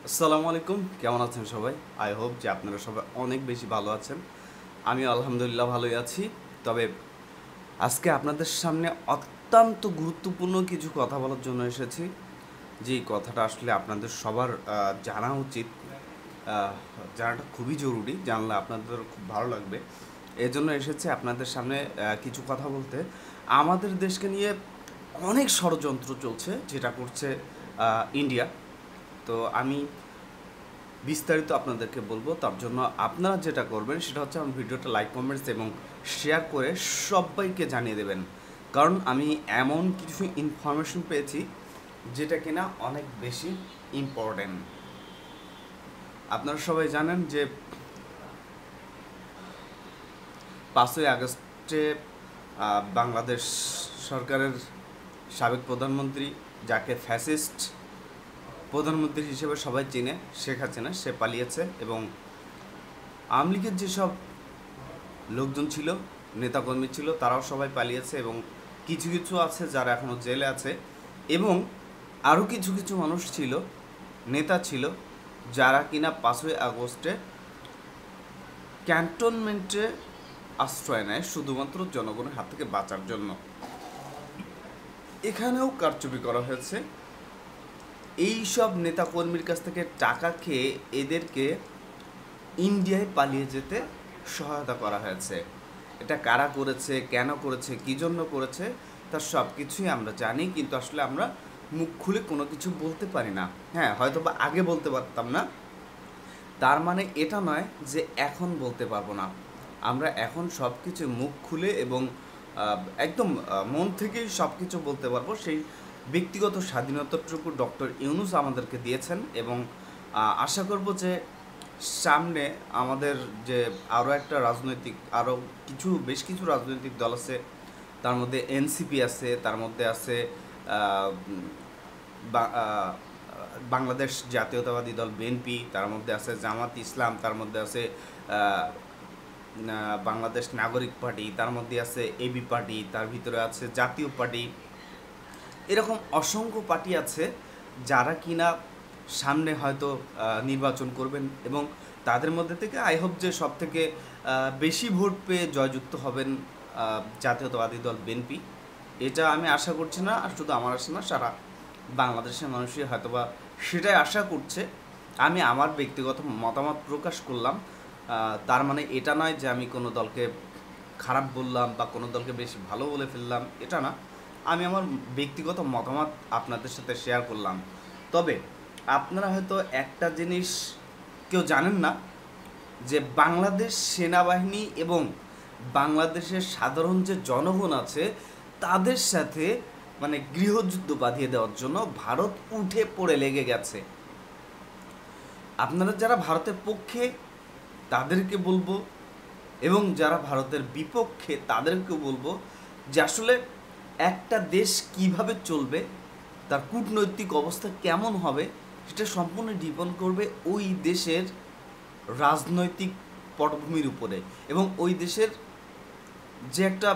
আসসালামু আলাইকুম, কেমন আছেন সবাই? আই হোপ যে আপনারা সবাই অনেক বেশি ভালো আছেন। আমি আলহামদুলিল্লাহ ভালোই আছি। তবে আজকে আপনাদের সামনে অত্যন্ত গুরুত্বপূর্ণ কিছু কথা বলার জন্য এসেছি। যেই কথাটা আসলে আপনাদের সবার জানা উচিত। জানাটা খুবই জরুরি, জানলে আপনাদের খুব ভালো লাগবে। এজন্য এসেছি আপনাদের সামনে কিছু কথা বলতে। আমাদের দেশকে নিয়ে অনেক ষড়যন্ত্র চলছে, যেটা করছে ইন্ডিয়া। তো আমি বিস্তারিত আপনাদেরকে বলবো। তার জন্য আপনারা যেটা করবেন সেটা হচ্ছে আমার ভিডিওটা লাইক, কমেন্টস এবং শেয়ার করে সবাইকে জানিয়ে দেবেন। কারণ আমি এমন কিছু ইনফরমেশন পেয়েছি যেটা কিনা অনেক বেশি ইম্পর্টেন্ট। আপনারা সবাই জানেন যে 5ই আগস্টে বাংলাদেশ সরকারের সাবেক প্রধানমন্ত্রী, যাকে ফ্যাসিস্ট প্রধানমন্ত্রী হিসেবে সবাই চেনে, শেখ হাসিনা, সে পালিয়েছে। এবং আওয়ামী লীগের যেসব লোকজন ছিল, নেতাকর্মী ছিল, তারাও সবাই পালিয়েছে এবং কিছু কিছু আছে যারা এখনও জেলে আছে। এবং আরও কিছু কিছু মানুষ ছিল, নেতা ছিল, যারা কিনা 5ই আগস্টে ক্যান্টনমেন্টে আশ্রয় নেয় শুধুমাত্র জনগণের হাত থেকে বাঁচার জন্য। এখানেও কারচুপি করা হয়েছে। এই সব নেতাকর্মীর কাছ থেকে টাকা খেয়ে এদেরকে ইন্ডিয়ায় পালিয়ে যেতে সহায়তা করা হয়েছে। এটা কারা করেছে, কেন করেছে, কী জন্য করেছে, তার সব কিছুই আমরা জানি, কিন্তু আসলে আমরা মুখ খুলে কোনো কিছু বলতে পারি না। হ্যাঁ, হয়তো বা আগে বলতে পারতাম না, তার মানে এটা নয় যে এখন বলতে পারবো না। আমরা এখন সব কিছু মুখ খুলে এবং একদম মন থেকেই সব কিছু বলতে পারবো। সেই ব্যক্তিগত স্বাধীনতাটুকু ডক্টর ইউনূস আমাদেরকে দিয়েছেন। এবং আশা করব যে সামনে আমাদের যে আরও বেশ কিছু রাজনৈতিক দল আছে, তার মধ্যে এনসিপি আছে, তার মধ্যে আছে আহ, বা- আহ, বাংলাদেশ জাতীয়তাবাদী দল বিএনপি, তার মধ্যে আছে জামাত ইসলাম, তার মধ্যে আছে আহ, বাংলাদেশ নাগরিক পার্টি, তার মধ্যে আছে এবি পার্টি, তার ভিতরে আছে জাতীয় পার্টি। এরকম অসংখ্য পার্টি আছে যারা কিনা সামনে হয়তো নির্বাচন করবেন, এবং তাদের মধ্যে থেকে আই হোপ যে সব থেকে বেশি ভোট পেয়ে জয়যুক্ত হবেন জাতীয়তাবাদী দল বিএনপি। এটা আমি আশা করছি না, আর শুধু আমার আশা না, সারা বাংলাদেশের মানুষই হয়তোবা সেটাই আশা করছে। আমি আমার ব্যক্তিগত মতামত প্রকাশ করলাম। তার মানে এটা নয় যে আমি কোনো দলকে খারাপ বললাম বা কোনো দলকে বেশি ভালো বলে ফেললাম, এটা না। আমি আমার ব্যক্তিগত মতামত আপনাদের সাথে শেয়ার করলাম। তবে আপনারা হয়তো একটা জিনিস কেউ জানেন না, যে বাংলাদেশ সেনাবাহিনী এবং বাংলাদেশের সাধারণ যে জনগণ আছে তাদের সাথে মানে গৃহযুদ্ধ বাঁধিয়ে দেওয়ার জন্য ভারত উঠে পড়ে লেগে গেছে। আপনারা যারা ভারতের পক্ষে তাদেরকে বলবো, এবং যারা ভারতের বিপক্ষে তাদেরকে বলবো যে আসলে একটা দেশ কিভাবে চলবে, তার কূটনৈতিক অবস্থা কেমন হবে, সেটা সম্পূর্ণ ডিপেন্ড করবে ওই দেশের রাজনৈতিক পটভূমির উপরে, এবং ওই দেশের যে একটা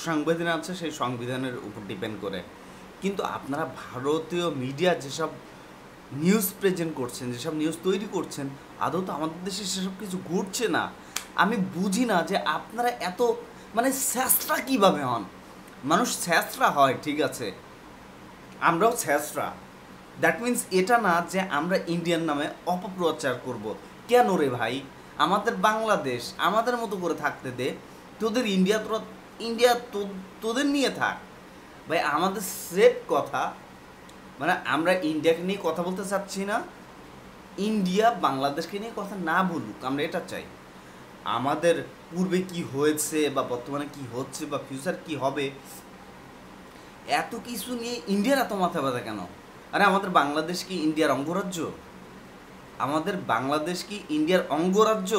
সংবিধান আছে সেই সংবিধানের উপর ডিপেন্ড করে। কিন্তু আপনারা ভারতীয় মিডিয়া যেসব নিউজ প্রেজেন্ট করছেন, যেসব নিউজ তৈরি করছেন, আদৌ তো আমাদের দেশে সেসব কিছু ঘটছে না। আমি বুঝি না যে আপনারা এত মানে স্যাঁচরা কীভাবে হন। মানুষ স্যাঁচরা হয়, ঠিক আছে, আমরাও স্যাঁচরা। দ্যাট মিন্স এটা না যে আমরা ইন্ডিয়ান নামে অপপ্রচার করব। কেন রে ভাই, আমাদের বাংলাদেশ আমাদের মতো করে থাকতে দে। তোদের ইন্ডিয়া তোদের নিয়ে থাক ভাই। আমাদের সেফ কথা, মানে আমরা ইন্ডিয়াকে নিয়ে কথা বলতে চাচ্ছি না, ইন্ডিয়া বাংলাদেশকে নিয়ে কথা না বলুক, আমরা এটা চাই। আমাদের পূর্বে কি হয়েছে বা বর্তমানে কি হচ্ছে বা ফিউচার কি হবে, এত কিছু নিয়ে ইন্ডিয়ার এত মাথা ব্যথা কেন? আরে আমাদের বাংলাদেশ কি ইন্ডিয়ার অঙ্গরাজ্য? আমাদের বাংলাদেশ কি ইন্ডিয়ার অঙ্গরাজ্য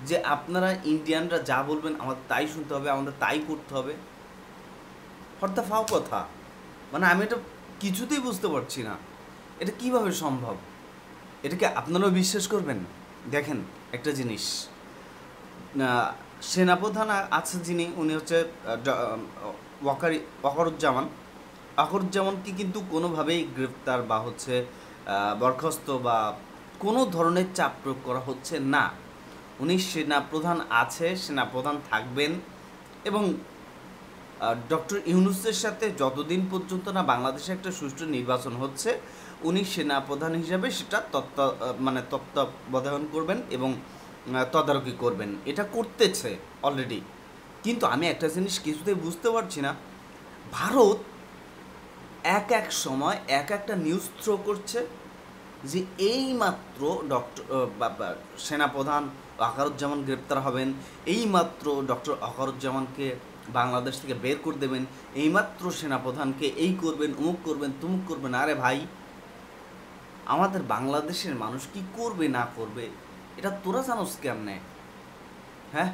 যে আপনারা ইন্ডিয়ানরা যা বলবেন আমাদের তাই শুনতে হবে, আমাদের তাই করতে হবে? হর্তা ফাও কথা, মানে আমি এটা কিছুতেই বুঝতে পারছি না, এটা কিভাবে সম্ভব? এটাকে আপনারাও বিশ্বাস করবেন? দেখেন একটা জিনিস, সেনাপ্রধান আছে যিনি, উনি হচ্ছে ওয়াকারুজ্জামান। ওয়াকারুজ্জামানকে কিন্তু কোনোভাবেই গ্রেফতার বা হচ্ছে বরখাস্ত বা কোনো ধরনের চাপ প্রয়োগ করা হচ্ছে না। উনি সেনাপ্রধান আছে, সেনাপ্রধান থাকবেন এবং ডক্টর ইউনূসের সাথে যতদিন পর্যন্ত না বাংলাদেশে একটা সুষ্ঠু নির্বাচন হচ্ছে, উনি সেনাপ্রধান হিসাবে সেটা তত্ত্বাবধান করবেন এবং তদারকি করবেন। এটা করতেছে অলরেডি। কিন্তু আমি একটা জিনিস কিছুতেই বুঝতে পারছি না, ভারত এক এক সময় এক একটা নিউজ থ্রো করছে যে এইমাত্র সেনাপ্রধান ওয়াকারুজ্জামান গ্রেপ্তার হবেন, এইমাত্র ডক্টর ওয়াকারুজ্জামানকে বাংলাদেশ থেকে বের করে দেবেন, এইমাত্র সেনাপ্রধানকে এই করবেন, অমুক করবেন, তুমুক করবেন। আরে ভাই, আমাদের বাংলাদেশের মানুষ কি করবে না করবে এটা তোরা জানোস কেমনে? হ্যাঁ,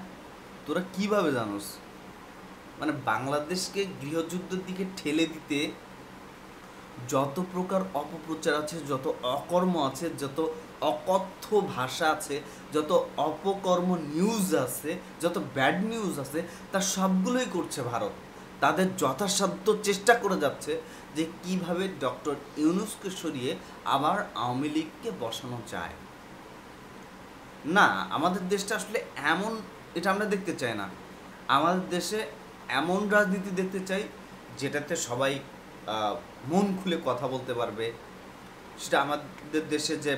তোরা কিভাবে জানোস? মানে বাংলাদেশকে গৃহযুদ্ধের দিকে ঠেলে দিতে যত প্রকার অপপ্রচার আছে, যত অকর্ম আছে, যত অকথ্য ভাষা আছে, যত অপকর্ম নিউজ আছে, যত ব্যাড নিউজ আছে, তার সবগুলোই করছে ভারত। তাদের যথাসাধ্য চেষ্টা করে যাচ্ছে যে কিভাবে ডক্টর ইউনূসকে সরিয়ে আবার আওয়ামী লীগকে বসানো যায়। না, আমাদের দেশটা আসলে এমন, এটা আমরা দেখতে চাই না। আমাদের দেশে এমন রাজনীতি দেখতে চাই যেটাতে সবাই মন খুলে কথা বলতে পারবে। সেটা আমাদের দেশে যে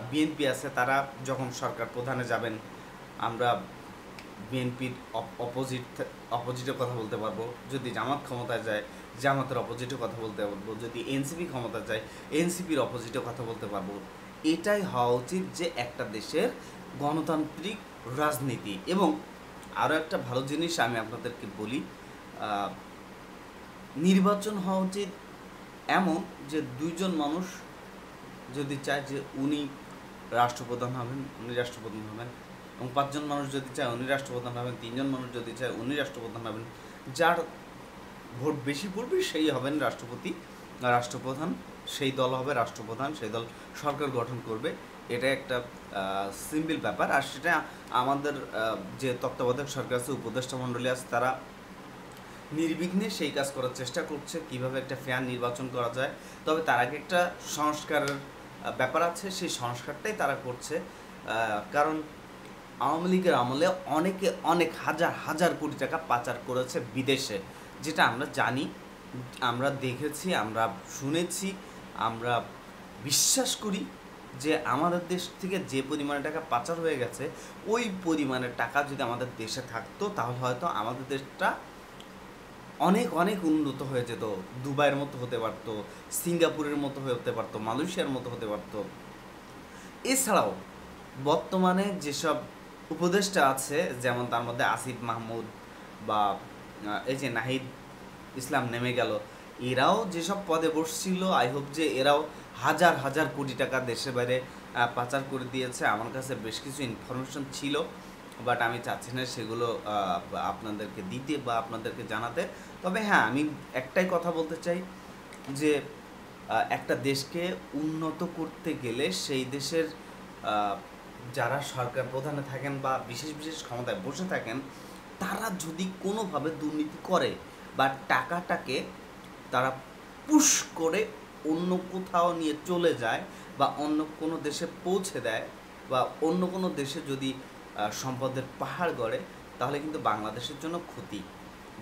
বিএনপি আছে, তারা যখন সরকার প্রধানে যাবেন, আমরা বিএনপির অপোজিটে কথা বলতে পারবো। যদি জামাত ক্ষমতায় যায়, জামাতের অপোজিটে কথা বলতে পারবো। যদি এনসিপি ক্ষমতায় যায়, এনসিপির অপোজিটে কথা বলতে পারবো। এটাই হওয়া উচিত যে একটা দেশের গণতান্ত্রিক রাজনীতি। এবং আরও একটা ভালো জিনিস আমি আপনাদেরকে বলি, নির্বাচন হওয়া উচিত এমন যে দুইজন মানুষ যদি চায় যে উনি রাষ্ট্রপ্রধান হবেন, উনি রাষ্ট্রপ্রধান হবেন, এবং পাঁচজন মানুষ যদি চায় উনি রাষ্ট্রপ্রধান হবেন, তিনজন মানুষ যদি চায় উনি রাষ্ট্রপ্রধান হবেন, যার ভোট বেশি পড়বে সেই হবেন রাষ্ট্রপ্রধান, সেই দল হবে রাষ্ট্রপ্রধান, সেই দল সরকার গঠন করবে। এটা একটা সিম্পল ব্যাপার। আর সেটা আমাদের যে তত্ত্বাবধায়ক সরকার আছে, উপদেষ্টা মণ্ডলী আছে, তারা নির্বিঘ্নে সেই কাজ করার চেষ্টা করছে কীভাবে একটা ফেয়ার নির্বাচন করা যায়। তবে তার আগে একটা সংস্কারের ব্যাপার আছে, সেই সংস্কারটাই তারা করছে। কারণ আওয়ামী লীগের আমলে অনেকে অনেক হাজার হাজার কোটি টাকা পাচার করেছে বিদেশে, যেটা আমরা জানি, আমরা দেখেছি, আমরা শুনেছি, আমরা বিশ্বাস করি যে আমাদের দেশ থেকে যে পরিমাণে টাকা পাচার হয়ে গেছে, ওই পরিমাণের টাকা যদি আমাদের দেশে থাকতো তাহলে হয়তো আমাদের দেশটা অনেক অনেক উন্নত হয়ে যেত। দুবাইয়ের মতো হতে পারতো, সিঙ্গাপুরের মতো হতে পারতো, মালয়েশিয়ার মতো হতে পারতো। এছাড়াও বর্তমানে যেসব উপদেষ্টা আছে, যেমন তার মধ্যে আসিফ মাহমুদ বা এই যে নাহিদ ইসলাম নেমে গেল, এরাও যেসব পদে বসছিল, আই হোপ যে এরাও হাজার হাজার কোটি টাকা দেশে বাইরে পাচার করে দিয়েছে। আমার কাছে বেশ কিছু ইনফরমেশন ছিল, বাট আমি চাচ্ছি না সেগুলো আপনাদেরকে দিতে বা আপনাদেরকে জানাতে। তবে হ্যাঁ, আমি একটাই কথা বলতে চাই যে একটা দেশকে উন্নত করতে গেলে সেই দেশের যারা সরকার প্রধানে থাকেন বা বিশেষ বিশেষ ক্ষমতায় বসে থাকেন, তারা যদি কোনোভাবে দুর্নীতি করে বা টাকাটাকে তারা পুশ করে অন্য কোথাও নিয়ে চলে যায় বা অন্য কোনো দেশে পৌঁছে দেয় বা অন্য কোনো দেশে যদি সম্পদের পাহাড় গড়ে, তাহলে কিন্তু বাংলাদেশের জন্য ক্ষতি।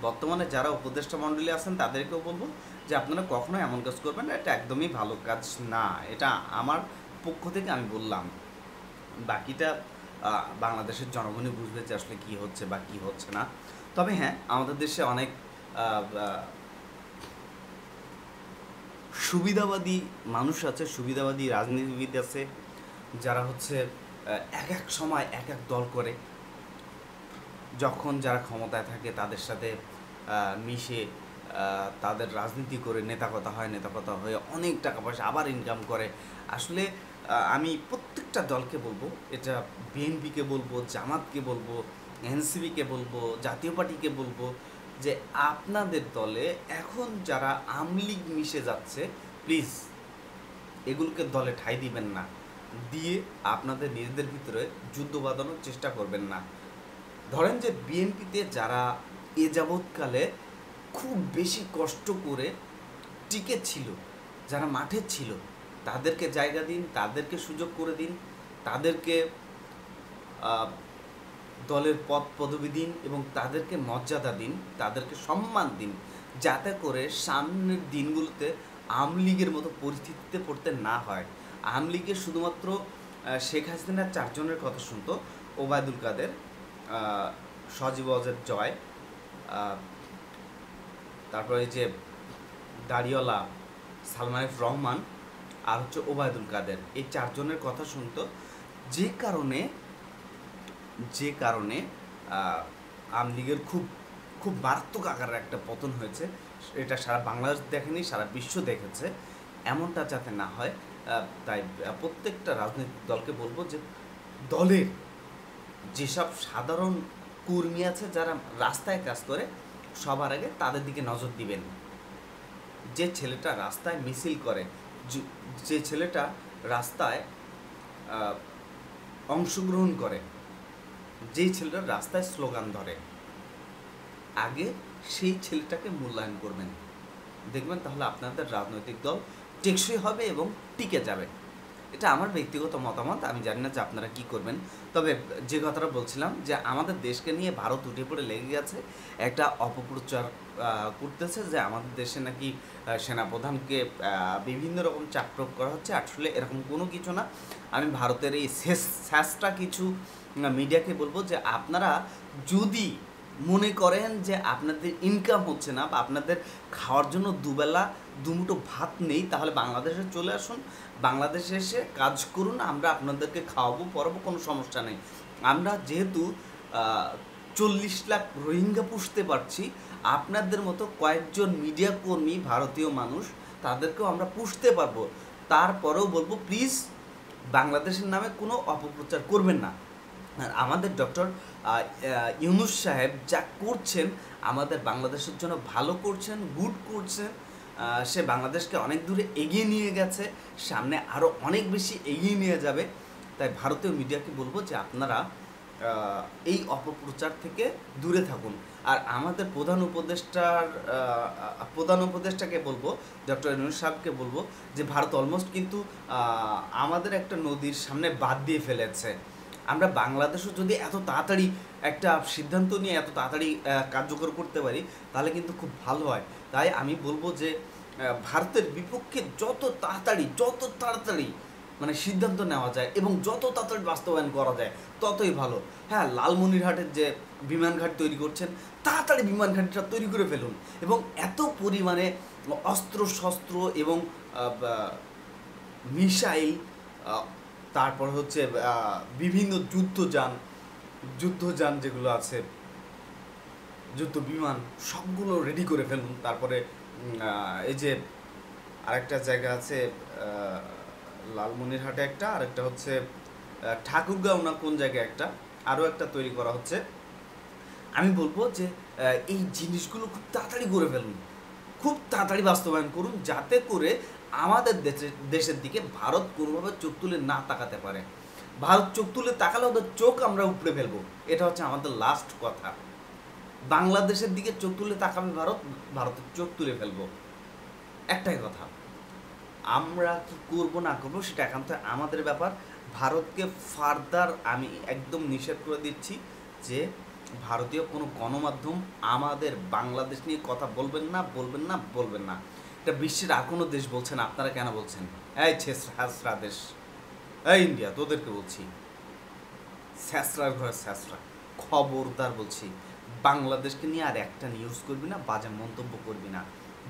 বর্তমানে যারা উপদেষ্টা মণ্ডলী আছেন তাদেরকেও বলবো যে আপনারা কখনো এমন কাজ করবেন না, এটা একদমই ভালো কাজ না। এটা আমার পক্ষ থেকে আমি বললাম, বাকিটা বাংলাদেশের জনগণই বুঝবে যে আসলে কী হচ্ছে বা কী হচ্ছে না। তবে হ্যাঁ, আমাদের দেশে অনেক সুবিধাবাদী মানুষ আছে, সুবিধাবাদী রাজনীতিবিদ আছে, যারা হচ্ছে এক এক সময় এক এক দল করে, যখন যারা ক্ষমতায় থাকে তাদের সাথে মিশে তাদের রাজনীতি করে নেতা কথা হয়ে অনেক টাকা পয়সা আবার ইনকাম করে। আসলে আমি প্রত্যেকটা দলকে বলবো, এটা বিএনপিকে বলবো, জামাতকে বলবো, এনসিপিকে বলবো, জাতীয় পার্টিকে বলবো যে আপনাদের দলে এখন যারা আওয়ামী লীগ মিশে যাচ্ছে, প্লিজ এগুলোকে দলে ঠাঁই দিবেন না, দিয়ে আপনাদের নিজেদের ভিতরে যুদ্ধ বাঁধানোর চেষ্টা করবেন না। ধরেন যে বিএনপিতে যারা এ যাবৎকালে খুব বেশি কষ্ট করে টিকে ছিল, যারা মাঠে ছিল, তাদেরকে জায়গা দিন, তাদেরকে সুযোগ করে দিন, তাদেরকে দলের পদ পদবি দিন এবং তাদেরকে মর্যাদা দিন, তাদেরকে সম্মান দিন, যাতে করে সামনের দিনগুলোতে আওয়ামী লীগের মতো পরিস্থিতিতে পড়তে না হয়। আওয়ামী লীগের শুধুমাত্র শেখ হাসিনার 4 জনের কথা শুনতো, ওবায়দুল কাদের, সজীব ওয়াজেদ জয়, তারপরে এই যে দাড়িওয়ালা সালমান এফ রহমান আর হচ্ছে ওবায়দুল কাদের, এই 4 জনের কথা শুনতো, যে কারণে আওয়ামী লীগের খুব মারাত্মক আকারের একটা পতন হয়েছে। এটা সারা বাংলাদেশ দেখেনি, সারা বিশ্ব দেখেছে। এমনটা যাতে না হয়, তাই প্রত্যেকটা রাজনৈতিক দলকে বলবো যে দলের যেসব সাধারণ কর্মী আছে যারা রাস্তায় কাজ করে, সবার আগে তাদের দিকে নজর দিবেন। যে ছেলেটা রাস্তায় মিছিল করে, যে ছেলেটা রাস্তায় অংশগ্রহণ করে, যেই ছেলেটা রাস্তায় স্লোগান ধরে, আগে সেই ছেলেটাকে মূল্যায়ন করবেন। দেখবেন তাহলে আপনাদের রাজনৈতিক দল টেকসই হবে এবং টিকে যাবে। এটা আমার ব্যক্তিগত মতামত, আমি জানি না যে আপনারা কী করবেন। তবে যে কথাটা বলছিলাম যে আমাদের দেশকে নিয়ে ভারত উঠে পড়ে লেগে গেছে, একটা অপপ্রচার করতেছে যে আমাদের দেশে নাকি সেনাপ্রধানকে বিভিন্ন রকম চাপ প্রয়োগ করা হচ্ছে। আসলে এরকম কোনো কিছু না। আমি ভারতের এই শেষটা কিছু মিডিয়াকে বলবো যে আপনারা যদি মনে করেন যে আপনাদের ইনকাম হচ্ছে না বা আপনাদের খাওয়ার জন্য দুবেলা দুমুঠো ভাত নেই, তাহলে বাংলাদেশে চলে আসুন, বাংলাদেশে এসে কাজ করুন, আমরা আপনাদেরকে খাওয়াবো পরাবো, কোনো সমস্যা নেই। আমরা যেহেতু 40 লাখ রোহিঙ্গা পুষতে পারছি, আপনাদের মতো কয়েকজন মিডিয়া কর্মী ভারতীয় মানুষ, তাদেরকেও আমরা পুষতে পারবো। তারপরেও বলবো প্লিজ বাংলাদেশের নামে কোনো অপপ্রচার করবেন না। আর আমাদের ডক্টর ইউনূস সাহেব যা করছেন, আমাদের বাংলাদেশের জন্য ভালো করছেন, গুড করছেন। সে বাংলাদেশকে অনেক দূরে এগিয়ে নিয়ে গেছে, সামনে আরও অনেক বেশি এগিয়ে নিয়ে যাবে। তাই ভারতীয় মিডিয়াকে বলবো যে আপনারা এই অপপ্রচার থেকে দূরে থাকুন। আর আমাদের প্রধান উপদেষ্টাকে বলবো, ডক্টর ইউনূস সাহেবকে বলবো যে ভারত অলমোস্ট কিন্তু আমাদের একটা নদীর সামনে বাদ দিয়ে ফেলেছে। আমরা বাংলাদেশও যদি এত তাড়াতাড়ি একটা সিদ্ধান্ত নিয়ে এত তাড়াতাড়ি কার্যকর করতে পারি, তাহলে কিন্তু খুব ভালো হয়। তাই আমি বলবো যে ভারতের বিপক্ষে যত তাড়াতাড়ি মানে সিদ্ধান্ত নেওয়া যায় এবং যত তাড়াতাড়ি বাস্তবায়ন করা যায় ততই ভালো। হ্যাঁ, লালমনিরহাটের যে বিমানঘাট তৈরি করছেন, তাড়াতাড়ি বিমানঘাটটা তৈরি করে ফেলুন এবং এত পরিমাণে অস্ত্র শস্ত্র এবং মিসাইল, তারপর হচ্ছে বিভিন্ন যুদ্ধযান যেগুলো আছে, যুদ্ধ বিমান, সবগুলো রেডি করে ফেলুন। তারপরে এই যে আরেকটা জায়গা আছে লালমনিরহাটে একটা, আরেকটা হচ্ছে ঠাকুরগাঁও না কোন জায়গায় একটা, আরও একটা তৈরি করা হচ্ছে। আমি বলবো যে এই জিনিসগুলো খুব তাড়াতাড়ি করে ফেলুন, খুব তাড়াতাড়ি বাস্তবায়ন করুন, যাতে করে আমাদের দেশের দিকে ভারত কোনোভাবে চোখ তুলে না তাকাতে পারে। ভারত চোখ তুলে তাকালে ওদের চোখ আমরা উপড়ে ফেলবো, এটা হচ্ছে আমাদের লাস্ট কথা। বাংলাদেশের দিকে চোখ তুলে তাকাবে ভারতের চোখ তুলে ফেলবো, একটাই কথা। আমরা কি করব না করবো সেটা একান্ত আমাদের ব্যাপার। ভারতকে ফার্দার আমি একদম নিষেধ করে দিচ্ছি যে ভারতীয় কোনো গণমাধ্যম আমাদের বাংলাদেশ নিয়ে কথা বলবেন না। এটা বিশ্বের আর কোনো দেশ বলছে না, আপনারা কেন বলছেন? এই ছেঁচড়া দেশ, এই ইন্ডিয়া, তোদেরকে বলছি, ছেঁচড়ার ঘরে ছেঁচড়া, খবরদার বলছি, বাংলাদেশকে নিয়ে আর একটা নিউজ করবি না, বাজে মন্তব্য করবি না,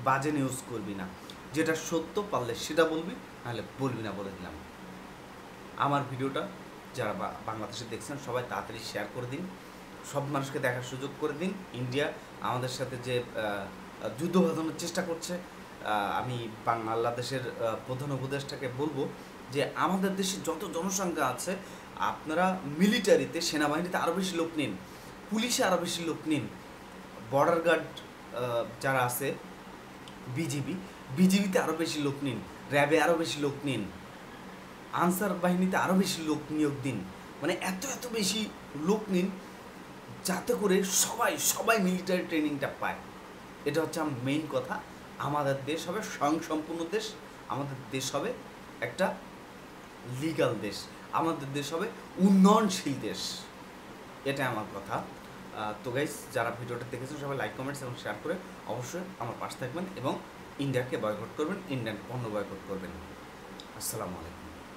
বাজে নিউজ করবি না। যেটা সত্য পারলে সেটা বলবি, নাহলে বলবি না, বলে দিলাম। আমার ভিডিওটা যারা বাংলাদেশে দেখছেন সবাই তাড়াতাড়ি শেয়ার করে দিন, সব মানুষকে দেখার সুযোগ করে দিন। ইন্ডিয়া আমাদের সাথে যে যুদ্ধ বাঁধানোর চেষ্টা করছে, আমি বাংলাদেশের প্রধান উপদেষ্টাকে বলবো যে আমাদের দেশে যত জনসংখ্যা আছে, আপনারা মিলিটারিতে, সেনাবাহিনীতে আরও বেশি লোক নিন, পুলিশে আরও বেশি লোক নিন, বর্ডার গার্ড যারা আছে, বিজিবিতে আরও বেশি লোক নিন, র্যাবে আরও বেশি লোক নিন, আনসার বাহিনীতে আরও বেশি লোক নিয়োগ দিন। মানে এত বেশি লোক নিন যাতে করে সবাই মিলিটারি ট্রেনিংটা পায়। এটা হচ্ছে আমার মেইন কথা। আমাদের দেশ হবে স্বয়ংসম্পূর্ণ দেশ, আমাদের দেশ হবে একটা লিগ্যাল দেশ, আমাদের দেশ হবে উন্নয়নশীল দেশ, এটাই আমার কথা। তো গাইস, যারা ভিডিওটা দেখেছেন সবাই লাইক, কমেন্টস এবং শেয়ার করে অবশ্যই আমার পাশে থাকবেন এবং ইন্ডিয়াকে বয়কট করবেন, ইন্ডিয়ান পণ্য বয়কট করবেন। আসসালামু আলাইকুম।